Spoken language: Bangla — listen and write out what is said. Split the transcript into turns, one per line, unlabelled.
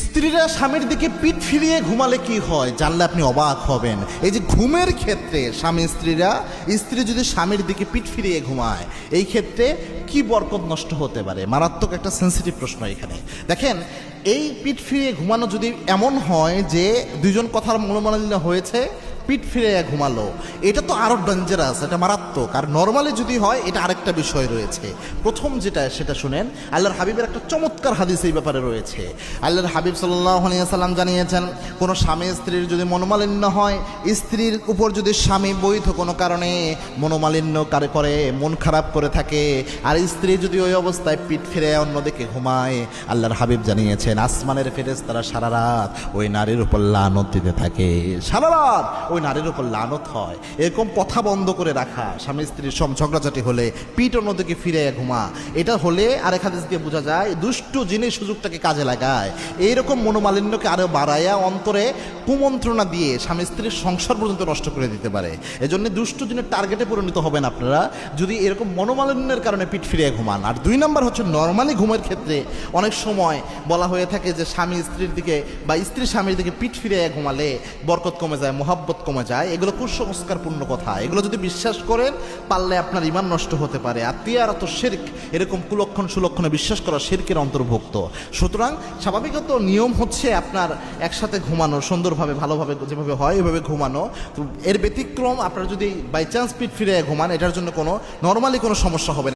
স্ত্রীরা স্বামীর দিকে পিঠ ফিরিয়ে ঘুমালে কি হয় জানলে আপনি অবাক হবেন। এই যে ঘুমের ক্ষেত্রে স্বামী স্ত্রী যদি স্বামীর দিকে পিঠ ফিরিয়ে ঘুমায়, এই ক্ষেত্রে কি বরকত নষ্ট হতে পারে? মারাত্মক একটা সেন্সিটিভ প্রশ্ন এখানে। দেখেন, এই পিঠ ফিরিয়ে ঘুমানো যদি এমন হয় যে দুজন কথার মনোমালিন্য হয়েছে, পিঠ ফিরে ঘুমালো, এটা তো আরও ডেঞ্জারাস, এটা মারাত্মক। আর নর্মালি যদি হয়, এটা আরেকটা বিষয় রয়েছে। প্রথম যেটা সেটা শুনেন, আল্লাহর হাবিবের একটা চমৎকার হাদিস এই ব্যাপারে রয়েছে। আল্লাহর হাবিব সাল্লাল্লাহু আলাইহি ওয়াসাল্লাম জানিয়েছেন, কোনো স্বামী স্ত্রীর যদি মনোমালিন্য হয়, স্ত্রীর উপর যদি স্বামী বৈধ কোনো কারণে মনোমালিন্য করে, মন খারাপ করে থাকে, আর স্ত্রী যদি ওই অবস্থায় পিঠ ফিরে অন্যদিকে ঘুমায়, আল্লাহর হাবিব জানিয়েছেন আসমানের ফেরেশতারা সারা রাত ওই নারীর উপর লানত দিতে থাকে। সারা রাত ওই নারীর উপর লানত হয়। এরকম কথা বন্ধ করে রাখা, স্বামী স্ত্রীর ঝগড়াঝাটি হলে পিঠ অন্যদিকে ফিরে ঘুমা, এটা হলে আরেক হাদিস দিয়ে বোঝা যায় দুষ্ট জিনিস সুযোগটাকে কাজে লাগায়, এইরকম মনোমালিন্যকে আরও বাড়াইয়া অন্তরে কুমন্ত্রণা দিয়ে স্বামী স্ত্রীর সংসার পর্যন্ত নষ্ট করে দিতে পারে। এজন্য দুষ্ট জিনের টার্গেটে পরিণত হবেন আপনারা যদি এরকম মনোমালিন্যের কারণে পিঠ ফিরিয়ে ঘুমান। আর দুই নম্বর হচ্ছে, নর্মালি ঘুমের ক্ষেত্রে অনেক সময় বলা হয়ে থাকে যে স্বামী স্ত্রীর দিকে বা স্ত্রী স্বামীর দিকে পিঠ ফিরিয়ে ঘুমালে বরকত কমে যায়, মহাব্বত কমে যায়। এগুলো কুসংস্কারপূর্ণ কথা। এগুলো যদি বিশ্বাস করেন, পারলে আপনার ঈমান নষ্ট হতে পারে। আর তিয়ারত শিরক, এরকম কুলক্ষণ সুলক্ষণে বিশ্বাস করা শিরকের অন্তর্ভুক্ত। সুতরাং স্বাভাবিকত নিয়ম হচ্ছে আপনার একসাথে ঘুমানো, সুন্দরভাবে ভালোভাবে যেভাবে হয় ওইভাবে ঘুমানো। তো এর ব্যতিক্রম আপনার যদি বাই চান্স পিঠ ফিরে ঘুমান, এটার জন্য নর্মালি কোনো সমস্যা হবে না।